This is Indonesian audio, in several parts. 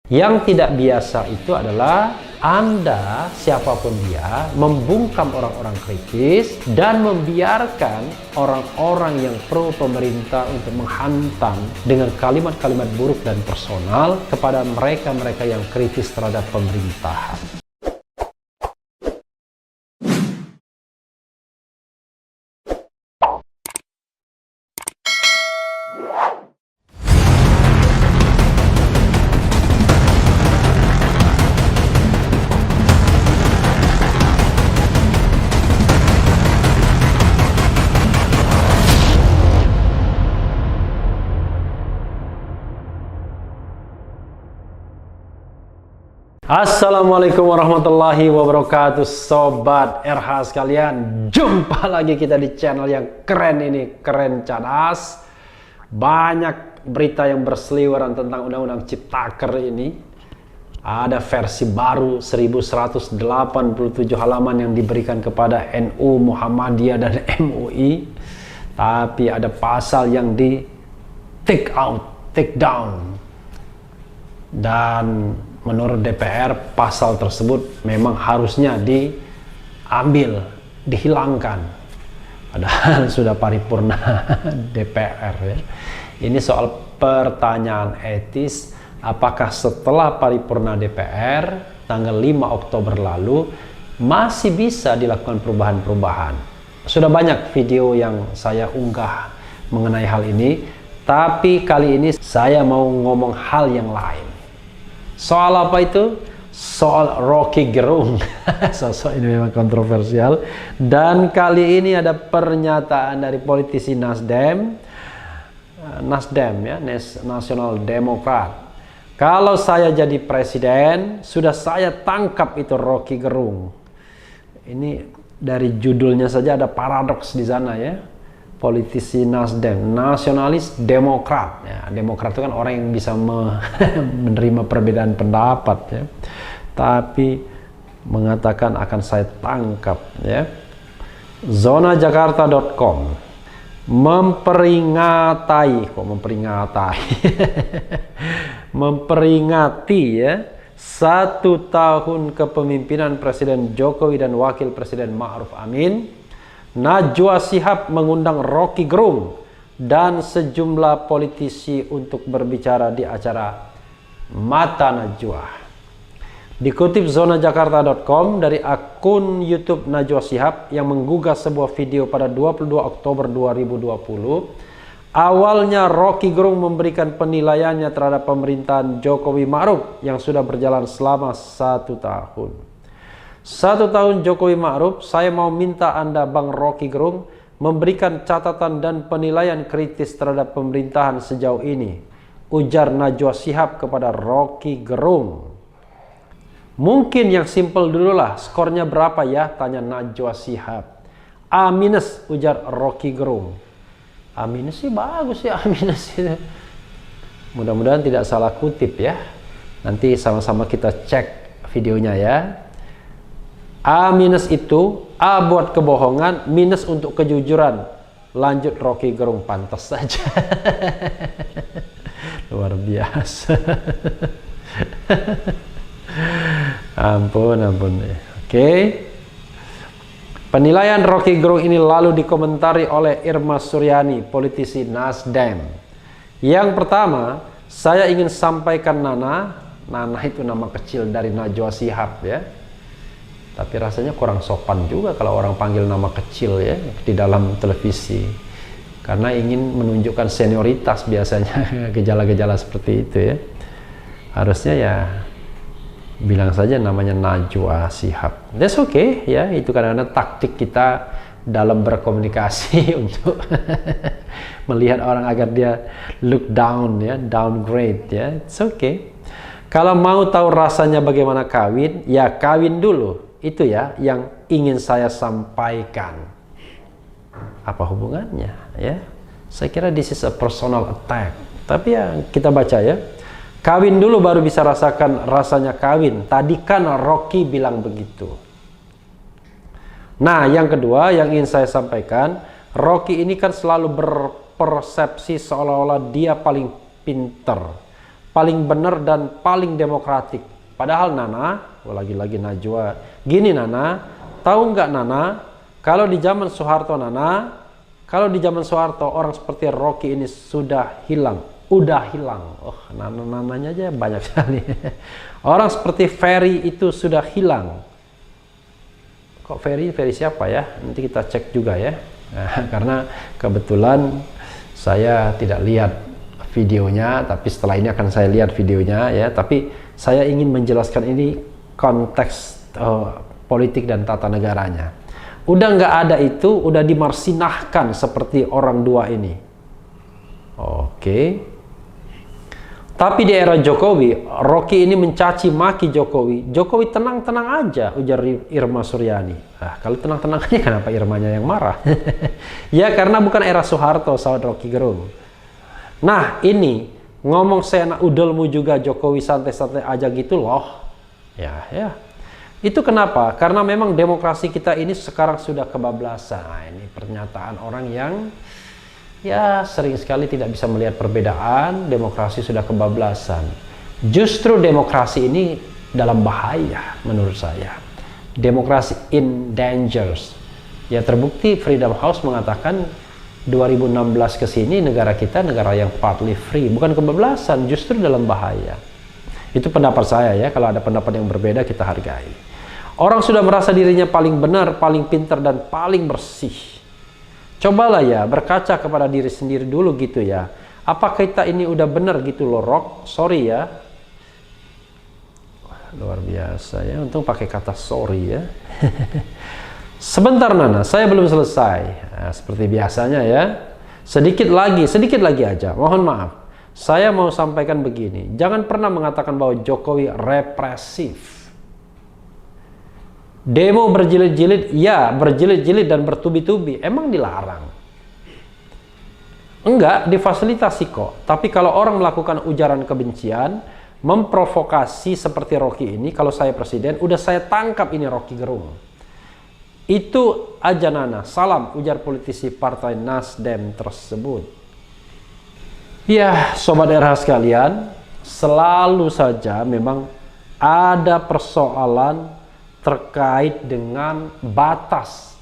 Yang tidak biasa itu adalah Anda, siapapun dia, membungkam orang-orang kritis dan membiarkan orang-orang yang pro pemerintah untuk menghantam dengan kalimat-kalimat buruk dan personal kepada mereka-mereka yang kritis terhadap pemerintahan. Assalamualaikum warahmatullahi wabarakatuh, Sobat RH sekalian. Jumpa lagi kita di channel yang keren ini, Keren Cadas. Banyak berita yang berseliweran tentang Undang-Undang Ciptaker ini. Ada versi baru 1187 halaman yang diberikan kepada NU, Muhammadiyah, dan MUI. Tapi ada pasal yang di take down. Dan menurut DPR pasal tersebut memang harusnya diambil, dihilangkan. Padahal sudah paripurna DPR ya. Ini soal pertanyaan etis, apakah setelah paripurna DPR tanggal 5 Oktober lalu masih bisa dilakukan perubahan-perubahan. Sudah banyak video yang saya unggah mengenai hal ini, tapi kali ini saya mau ngomong hal yang lain. Soal apa itu? Soal Rocky Gerung. Sosok ini memang kontroversial. Dan kali ini ada pernyataan dari politisi Nasdem ya, Nasional Demokrat. Kalau saya jadi presiden, sudah saya tangkap itu Rocky Gerung. Ini dari judulnya saja ada paradoks di sana ya. Politisi Nasdem, nasionalis Demokrat. Ya, Demokrat itu kan orang yang bisa menerima perbedaan pendapat ya. Tapi mengatakan akan saya tangkap ya. Zonajakarta.com memperingati ya 1 tahun kepemimpinan Presiden Jokowi dan Wakil Presiden Ma'ruf Amin. Najwa Shihab mengundang Rocky Gerung dan sejumlah politisi untuk berbicara di acara Mata Najwa. Dikutip zonajakarta.com dari akun YouTube Najwa Shihab yang menggugah sebuah video pada 22 Oktober 2020. Awalnya Rocky Gerung memberikan penilaiannya terhadap pemerintahan Jokowi Ma'ruf yang sudah berjalan selama 1 tahun. 1 tahun Jokowi Ma'ruf, saya mau minta Anda Bang Rocky Gerung memberikan catatan dan penilaian kritis terhadap pemerintahan sejauh ini, ujar Najwa Shihab kepada Rocky Gerung. Mungkin yang simpel dulu lah, skornya berapa ya? Tanya Najwa Shihab. A-, ujar Rocky Gerung. A- sih bagus ya, A- itu. Mudah-mudahan tidak salah kutip ya. Nanti sama-sama kita cek videonya ya. A- itu A buat kebohongan, minus untuk kejujuran. Lanjut Rocky Gerung, pantas saja. Luar biasa. Ampun. Oke. Penilaian Rocky Gerung ini lalu dikomentari oleh Irma Suryani, politisi Nasdem. Yang pertama, saya ingin sampaikan Nana itu nama kecil dari Najwa Shihab ya. Tapi rasanya kurang sopan juga kalau orang panggil nama kecil ya di dalam televisi. Karena ingin menunjukkan senioritas biasanya gejala-gejala seperti itu ya. Harusnya ya bilang saja namanya Najwa Shihab. That's okay ya, itu kadang-kadang taktik kita dalam berkomunikasi untuk melihat orang agar dia look down ya, downgrade ya. It's okay. Kalau mau tahu rasanya bagaimana kawin, ya kawin dulu. Itu ya yang ingin saya sampaikan. Apa hubungannya ya? Saya kira this is a personal attack. Tapi ya kita baca ya. Kawin dulu baru bisa rasakan rasanya kawin. Tadi kan Rocky bilang begitu. Nah, yang kedua yang ingin saya sampaikan, Rocky ini kan selalu berpersepsi seolah-olah dia paling pinter, paling benar dan paling demokratik. Padahal Nana, lagi-lagi Najwa, gini Nana, tahu nggak Nana, kalau di zaman Soeharto Nana, kalau di zaman Soeharto orang seperti Rocky ini sudah hilang, udah hilang. Oh, Nana-nananya aja banyak sekali. Orang seperti Ferry itu sudah hilang. Kok Ferry siapa ya? Nanti kita cek juga ya. Nah, karena kebetulan saya tidak lihat videonya, tapi setelah ini akan saya lihat videonya ya. Tapi saya ingin menjelaskan ini konteks politik dan tata negaranya. Udah nggak ada itu, udah dimarsinahkan seperti orang dua ini. Oke. Tapi di era Jokowi, Rocky ini mencaci maki Jokowi. Jokowi tenang-tenang aja, ujar Irma Suryani. Nah, kalau tenang-tenang aja kenapa Irmanya yang marah? Ya karena bukan era Soeharto, sahabat Rocky Gerung. Nah ini, ngomong seenak udelmu juga Jokowi santai-santai aja gitu loh. Ya. Itu kenapa? Karena memang demokrasi kita ini sekarang sudah kebablasan. Nah, ini pernyataan orang yang ya sering sekali tidak bisa melihat perbedaan. Demokrasi sudah kebablasan. Justru demokrasi ini dalam bahaya menurut saya. Demokrasi in dangers. Ya terbukti Freedom House mengatakan 2016 ke sini negara kita negara yang partly free, bukan kebablasan, justru dalam bahaya. Itu pendapat saya ya, kalau ada pendapat yang berbeda kita hargai. Orang sudah merasa dirinya paling benar, paling pintar dan paling bersih. Cobalah ya berkaca kepada diri sendiri dulu gitu ya. Apa kita ini udah benar gitu loh, Rock? Sorry ya. Luar biasa ya, untung pakai kata sorry ya. Sebentar Nana, saya belum selesai. Nah, seperti biasanya ya. Sedikit lagi aja. Mohon maaf. Saya mau sampaikan begini. Jangan pernah mengatakan bahwa Jokowi represif. Demo berjilid-jilid, ya berjilid-jilid dan bertubi-tubi, emang dilarang? Enggak, difasilitasi kok. Tapi kalau orang melakukan ujaran kebencian, memprovokasi seperti Rocky ini, kalau saya presiden, udah saya tangkap ini Rocky Gerung. Itu aja Nana, salam, ujar politisi Partai Nasdem tersebut. Ya, sobat RH sekalian, selalu saja memang ada persoalan terkait dengan batas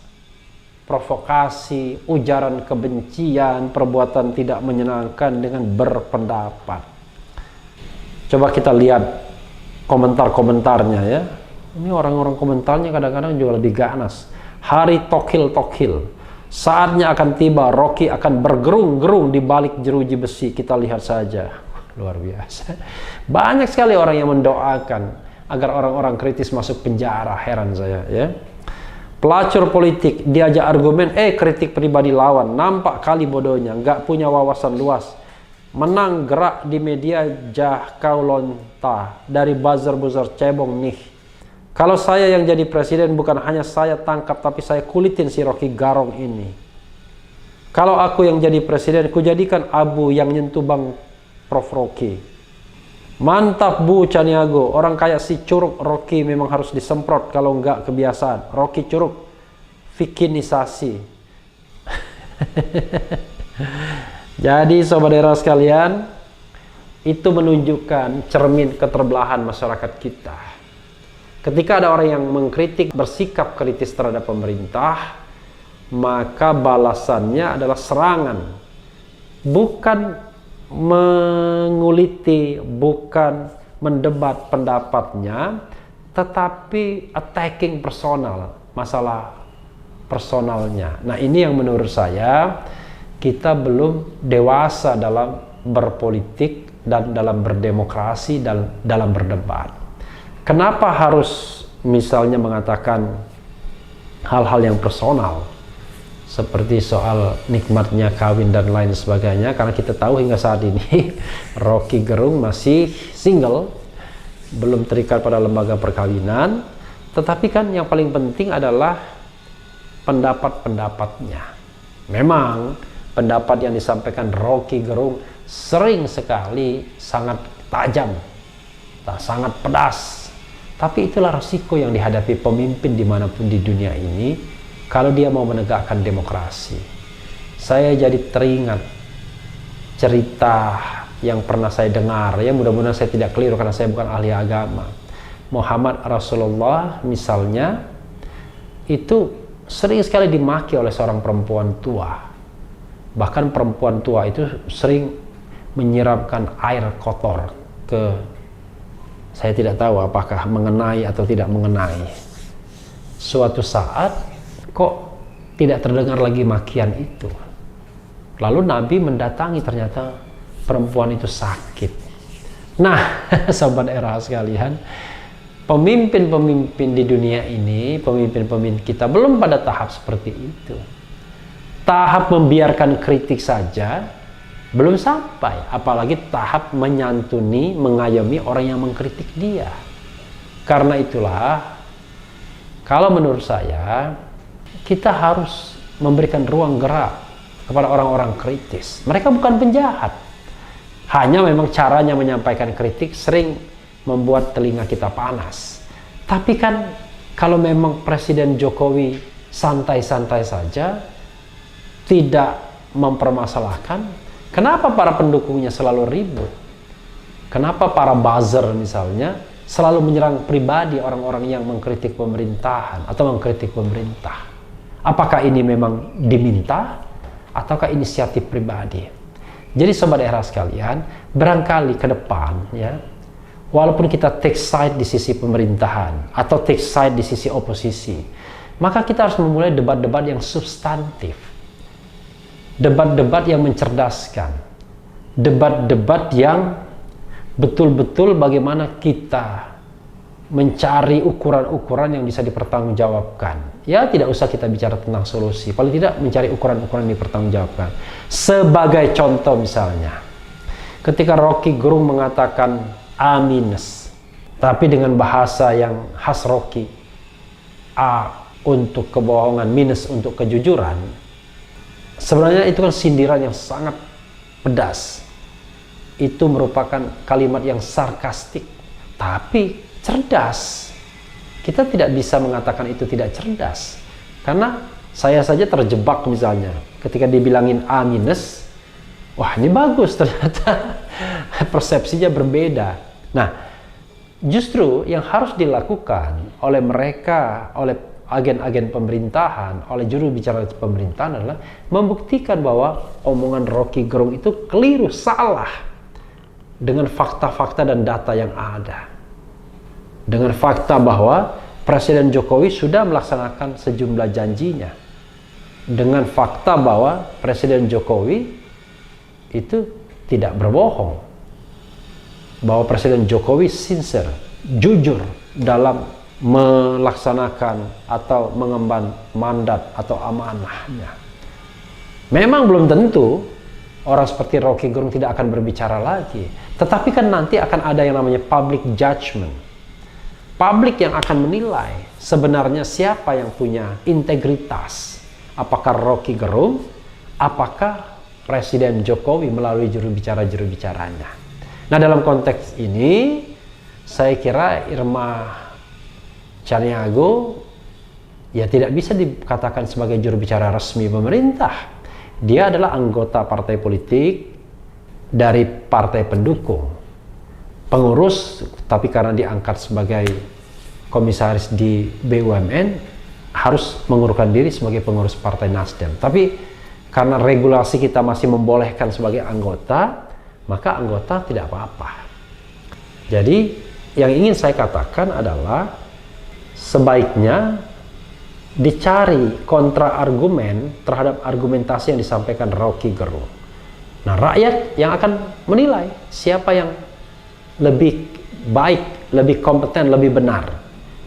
provokasi, ujaran kebencian, perbuatan tidak menyenangkan dengan berpendapat. Coba kita lihat komentar-komentarnya ya. Ini orang-orang komentarnya kadang-kadang juga lebih ganas. Hari tokil-tokil. Saatnya akan tiba, Rocky akan bergerung-gerung di balik jeruji besi. Kita lihat saja. Luar biasa. Banyak sekali orang yang mendoakan agar orang-orang kritis masuk penjara. Heran saya ya. Pelacur politik diajak argumen, kritik pribadi lawan, nampak kali bodohnya, nggak punya wawasan luas. Menang gerak di media jah kau lonta dari buzzer-buzzer cebong nih. Kalau saya yang jadi presiden bukan hanya saya tangkap tapi saya kulitin si Rocky Garong ini. Kalau aku yang jadi presiden ku jadikan abu yang nyentuh Bang Prof Rocky. Mantap Bu Caniago, orang kayak si Curug Rocky memang harus disemprot kalau enggak kebiasaan. Rocky Curug, vikinisasi. Jadi sobat era sekalian, itu menunjukkan cermin keterbelahan masyarakat kita. Ketika ada orang yang mengkritik, bersikap kritis terhadap pemerintah, maka balasannya adalah serangan. Bukan menguliti, bukan mendebat pendapatnya, tetapi attacking personal, masalah personalnya. Nah ini yang menurut saya kita belum dewasa dalam berpolitik dan dalam berdemokrasi dan dalam berdebat. Kenapa harus misalnya mengatakan hal-hal yang personal seperti soal nikmatnya kawin dan lain sebagainya, karena kita tahu hingga saat ini Rocky Gerung masih single, belum terikat pada lembaga perkawinan. Tetapi kan yang paling penting adalah pendapat-pendapatnya. Memang pendapat yang disampaikan Rocky Gerung sering sekali sangat tajam, sangat pedas. Tapi itulah resiko yang dihadapi pemimpin dimanapun di dunia ini kalau dia mau menegakkan demokrasi. Saya jadi teringat cerita yang pernah saya dengar, ya mudah-mudahan saya tidak keliru karena saya bukan ahli agama. Muhammad Rasulullah misalnya itu sering sekali dimaki oleh seorang perempuan tua. Bahkan perempuan tua itu sering menyiramkan air kotor ke, saya tidak tahu apakah mengenai atau tidak mengenai. Suatu saat kok tidak terdengar lagi makian itu. Lalu Nabi mendatangi, ternyata perempuan itu sakit. Nah, sobat era sekalian, pemimpin-pemimpin di dunia ini, pemimpin-pemimpin kita belum pada tahap seperti itu. Tahap membiarkan kritik saja belum sampai, apalagi tahap menyantuni, mengayomi orang yang mengkritik dia. Karena itulah, kalau menurut saya, kita harus memberikan ruang gerak kepada orang-orang kritis. Mereka bukan penjahat. Hanya memang caranya menyampaikan kritik sering membuat telinga kita panas. Tapi kan kalau memang Presiden Jokowi santai-santai saja, tidak mempermasalahkan, kenapa para pendukungnya selalu ribut? Kenapa para buzzer misalnya selalu menyerang pribadi orang-orang yang mengkritik pemerintahan atau mengkritik pemerintah? Apakah ini memang diminta ataukah inisiatif pribadi? Jadi sobat era sekalian, barangkali ke depan ya, walaupun kita take side di sisi pemerintahan atau take side di sisi oposisi, maka kita harus memulai debat-debat yang substantif, debat-debat yang mencerdaskan, debat-debat yang betul-betul bagaimana kita mencari ukuran-ukuran yang bisa dipertanggungjawabkan. Ya, tidak usah kita bicara tentang solusi, paling tidak mencari ukuran-ukuran yang dipertanggungjawabkan. Sebagai contoh misalnya, ketika Rocky Gerung mengatakan A minus, tapi dengan bahasa yang khas Rocky, A untuk kebohongan, minus untuk kejujuran, sebenarnya itu kan sindiran yang sangat pedas. Itu merupakan kalimat yang sarkastik, tapi cerdas. Kita tidak bisa mengatakan itu tidak cerdas, karena saya saja terjebak misalnya ketika dibilangin A minus, wah ini bagus, ternyata persepsinya berbeda. Nah, justru yang harus dilakukan oleh mereka, oleh agen-agen pemerintahan, oleh juru bicara pemerintahan adalah membuktikan bahwa omongan Rocky Gerung itu keliru, salah, dengan fakta-fakta dan data yang ada. Dengan fakta bahwa Presiden Jokowi sudah melaksanakan sejumlah janjinya. Dengan fakta bahwa Presiden Jokowi itu tidak berbohong. Bahwa Presiden Jokowi sincere, jujur dalam melaksanakan atau mengemban mandat atau amanahnya. Memang belum tentu orang seperti Rocky Gerung tidak akan berbicara lagi, tetapi kan nanti akan ada yang namanya public judgment. Publik yang akan menilai sebenarnya siapa yang punya integritas, apakah Rocky Gerung, apakah Presiden Jokowi melalui juru bicaranya. Nah, dalam konteks ini saya kira Irma Chaniago ya tidak bisa dikatakan sebagai juru bicara resmi pemerintah. Dia adalah anggota partai politik dari partai pendukung, pengurus, tapi karena diangkat sebagai komisaris di BUMN harus mengundurkan diri sebagai pengurus Partai Nasdem. Tapi karena regulasi kita masih membolehkan sebagai anggota, maka anggota tidak apa-apa. Jadi yang ingin saya katakan adalah sebaiknya dicari kontra argumen terhadap argumentasi yang disampaikan Rocky Gerung. Nah, rakyat yang akan menilai siapa yang lebih baik, lebih kompeten, lebih benar.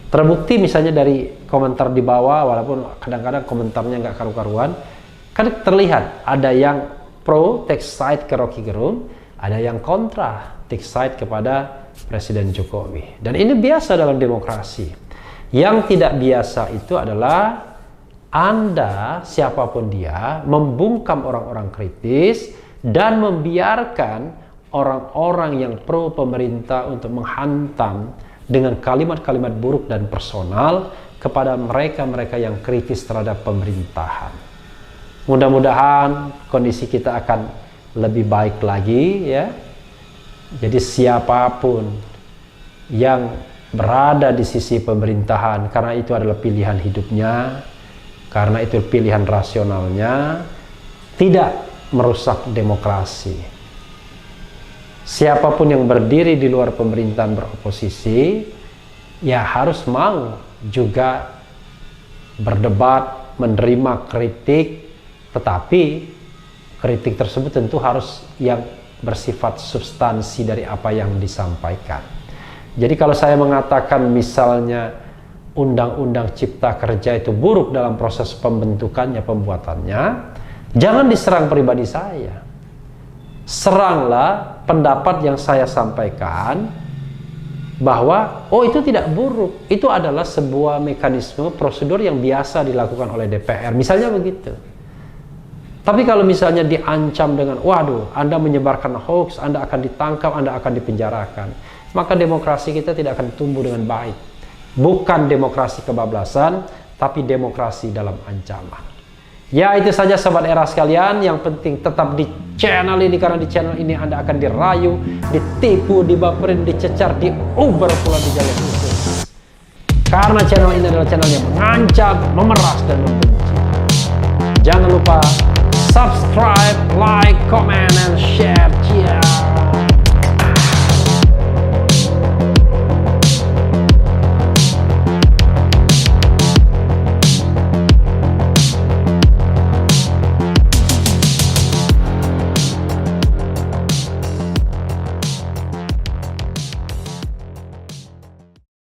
Terbukti misalnya dari komentar di bawah, walaupun kadang-kadang komentarnya nggak karu-karuan, kan terlihat ada yang pro, take side ke Rocky Gerung, ada yang kontra, take side kepada Presiden Jokowi. Dan ini biasa dalam demokrasi. Yang tidak biasa itu adalah Anda, siapapun dia, membungkam orang-orang kritis dan membiarkan orang-orang yang pro pemerintah untuk menghantam dengan kalimat-kalimat buruk dan personal kepada mereka-mereka yang kritis terhadap pemerintahan. Mudah-mudahan kondisi kita akan lebih baik lagi ya. Jadi siapapun yang berada di sisi pemerintahan, karena itu adalah pilihan hidupnya, karena itu pilihan rasionalnya, tidak merusak demokrasi. Siapapun yang berdiri di luar pemerintahan beroposisi, ya harus mau juga berdebat, menerima kritik, tetapi kritik tersebut tentu harus yang bersifat substansi dari apa yang disampaikan. Jadi kalau saya mengatakan misalnya Undang-Undang Cipta Kerja itu buruk dalam proses pembentukannya, pembuatannya, jangan diserang pribadi saya. Seranglah pendapat yang saya sampaikan bahwa oh itu tidak buruk, itu adalah sebuah mekanisme prosedur yang biasa dilakukan oleh DPR, misalnya begitu. Tapi kalau misalnya diancam dengan waduh, Anda menyebarkan hoax, Anda akan ditangkap, Anda akan dipenjarakan, maka demokrasi kita tidak akan tumbuh dengan baik. Bukan demokrasi kebablasan, tapi demokrasi dalam ancaman. Ya, itu saja Sobat Era sekalian. Yang penting tetap di channel ini, karena di channel ini Anda akan dirayu, ditipu, dibaperin, dicecar, diuber pula di jalur khusus. Karena channel ini adalah channel yang mengancam, memeras, dan membenci. Jangan lupa subscribe, like, comment, and share. Cheers.